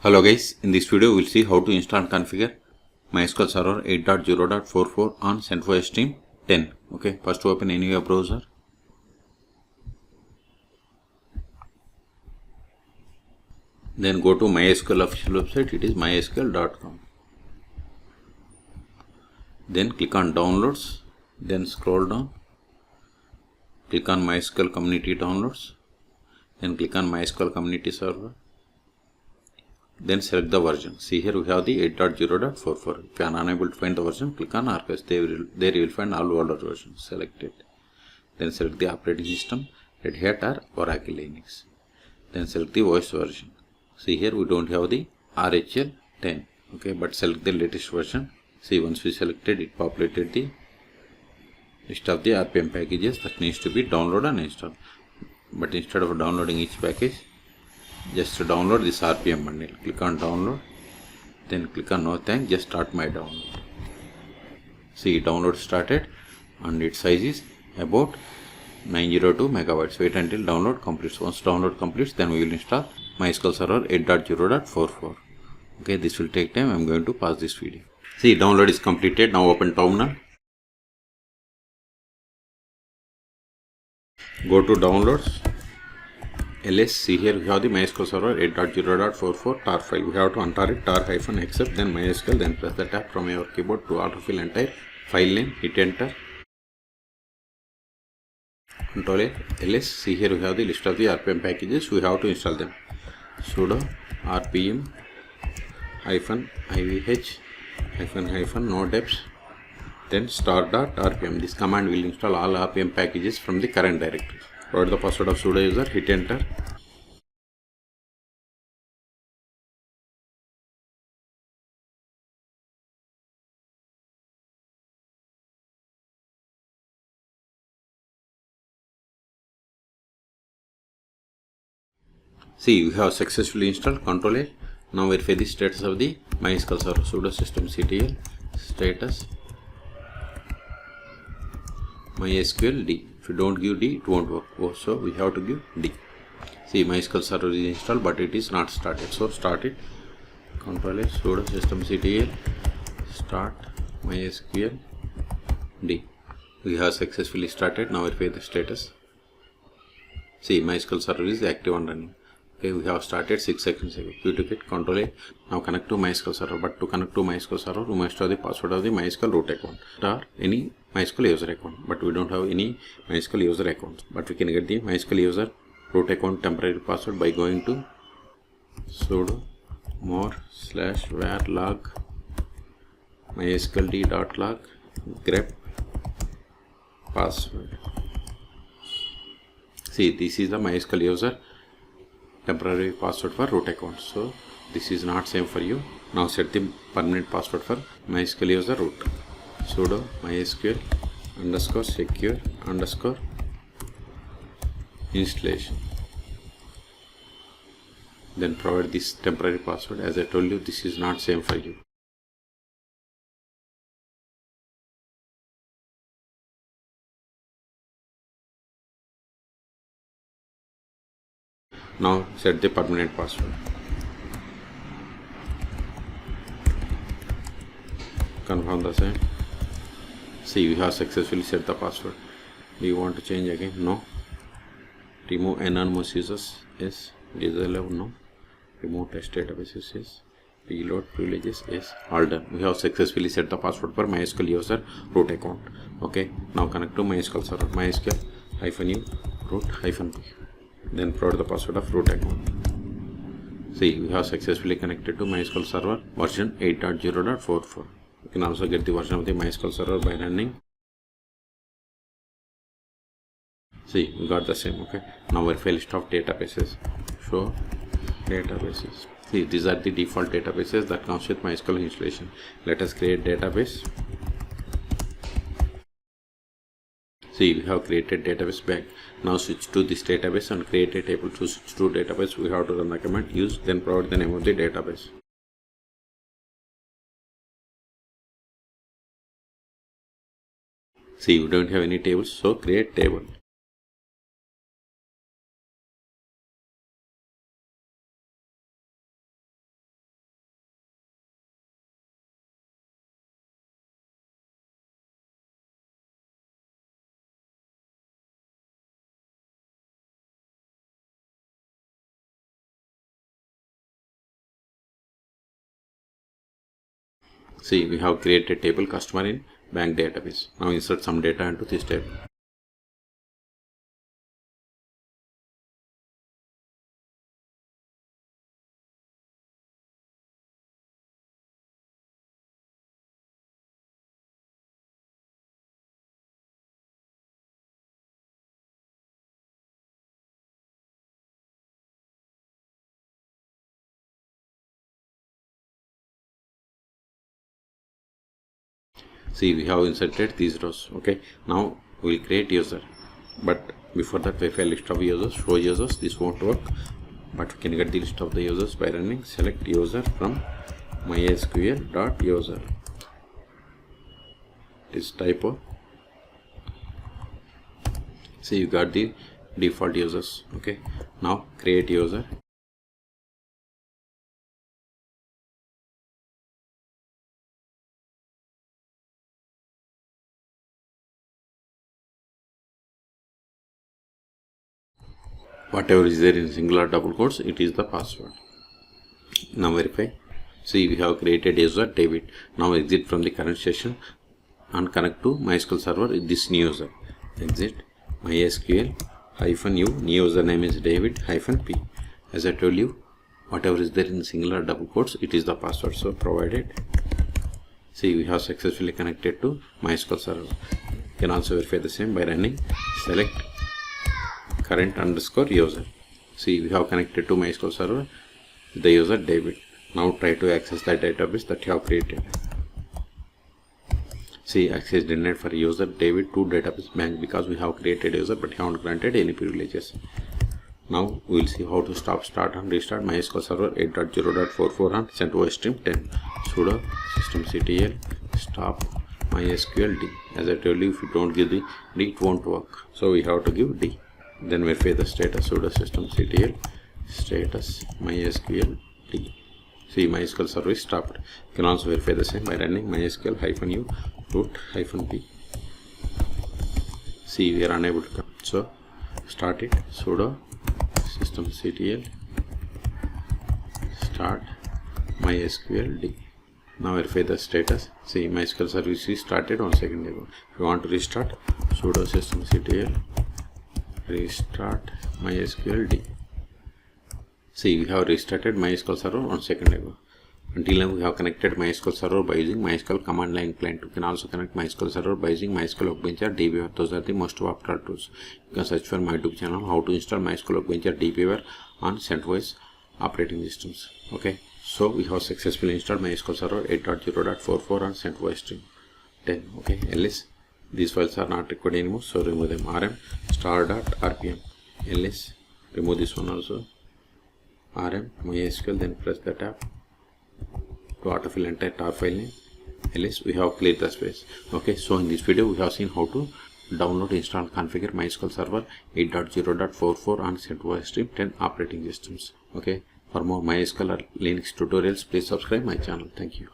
Hello guys, in this video we will see how to install and configure MySQL Server 8.0.44 on CentOS Stream 10. Okay, first open any web browser. Then go to MySQL official website, it is mysql.com. Then click on downloads, then scroll down, click on MySQL community downloads, then click on MySQL community server. Then select the version. See here we have the 8.0.44. If you are unable to find the version, click on archives. There you will find all older versions. Select it. Then select the operating system, Red Hat or Oracle Linux. Then select the OS version. See here we don't have the RHL 10. Okay, but select the latest version. See, once we selected it, populated the list of the RPM packages that needs to be downloaded and installed. But instead of downloading each package, just to download this RPM bundle. Click on download, then click on no thanks, just start my download. See, download started and its size is about 902 megabytes. Wait until download completes. Once download completes, then we will install MySQL Server 8.0.44. Okay, this will take time. I am going to pause this video. See, download is completed. Now open terminal. Go to downloads. ls, see here we have the MySQL Server 8.0.44 tar file. We have to untar it, tar-accept, then MySQL, then press the tab from your keyboard to autofill entire file name, hit enter. Control A, ls, see here we have the list of the RPM packages, we have to install them. Sudo rpm -ivh no deps, then star.rpm. This command will install all RPM packages from the current directory. Provide the password of sudo user, hit enter. See, we have successfully installed. Control A. Now verify the status of the MySQL Server. Sudo systemctl status MySQL D. If you don't give D, it won't work. Oh, so we have to give D. See, MySQL Server is installed, but it is not started. So start it. Control A, sudo systemctl start MySQL D. We have successfully started. Now verify the status. See, MySQL Server is active and running. Okay, we have started 6 seconds ago. You took it. Control A. Now connect to MySQL Server. But to connect to MySQL Server, we must have the password of the MySQL root account or any MySQL user account. But we don't have any MySQL user accounts. But we can get the MySQL user root account temporary password by going to sudo more/var log mysqld.log grep password. See, this is the MySQL user temporary password for root account. So this is not same for you. Now set the permanent password for MySQL user root. Sudo MySQL _secure installation. Then provide this temporary password. As I told you, this is not same for you. Now set the permanent password. Confirm the same. See, we have successfully set the password. Do you want to change again? No. Remove anonymous users? Yes. Disallow? No. Remove test databases? Yes. Reload privileges? Yes. All done. We have successfully set the password for MySQL user root account. Okay. Now connect to MySQL Server. MySQL -u root -p. Then provide the password of root account. See, we have successfully connected to MySQL Server version 8.0.44. You can also get the version of the MySQL Server by running. See, we got the same. Okay. Now verify list of databases. Show databases. See, these are the default databases that comes with MySQL installation. Let us create database. See, we have created database bank. Now switch to this database and create a table. To switch to database, we have to run the command use, then provide the name of the database. See, we don't have any tables, so create table. See, we have created table customer in bank database. Now insert some data into this table. See, we have inserted these rows. Okay, now we will create user, but before that verify list of users, show users. This won't work, but we can get the list of the users by running select user from MySQL.user. This typo. See, you got the default users. Okay, now create user. Whatever is there in singular double quotes, it is the password. Now verify. See, we have created user David. Now exit from the current session and connect to MySQL server with this new user. Exit MySQL -u, new username is David -p. As I told you, whatever is there in singular double quotes, it is the password. So provided. See, we have successfully connected to MySQL server. You can also verify the same by running select current underscore user. See, we have connected to MySQL server with the user David. Now try to access the database that you have created. See, access denied for user David to database bank because we have created user but haven't granted any privileges. Now we will see how to stop, start and restart MySQL server 8.0.44 on CentOS stream 10. Sudo systemctl stop MySQL d. As I told you, if you don't give the d, it won't work. So we have to give d. Then verify the status. Sudo systemctl status MySQL d. See, MySQL server is stopped. You can also verify the same by running MySQL -u root -p. See, we are unable to come. So start it. Sudo systemctl start MySQL d. Now verify the status. See, MySQL service is started 1 second ago. If you want to restart, sudo systemctl restart MySQL d. See, we have restarted MySQL server 1 second ago. Until now, we have connected MySQL server by using MySQL command line client. You can also connect MySQL server by using MySQL Workbench or dbeaver. Those are the most popular tools. You can search for my YouTube channel how to install MySQL Workbench or dbeaver on CentOS operating systems. Okay, so we have successfully installed MySQL server 8.0.44 on CentOS stream 10. Okay, ls these files are not required anymore, so remove them. rm star.rpm ls remove this one also. rm MySQL, then press the tab to autofill entire tar file name. ls we have cleared the space. Okay, so in this video we have seen how to download, install, configure MySQL server 8.0.44 on CentOS stream 10 operating systems. Okay, for more MySQL or Linux tutorials, please subscribe my channel. Thank you.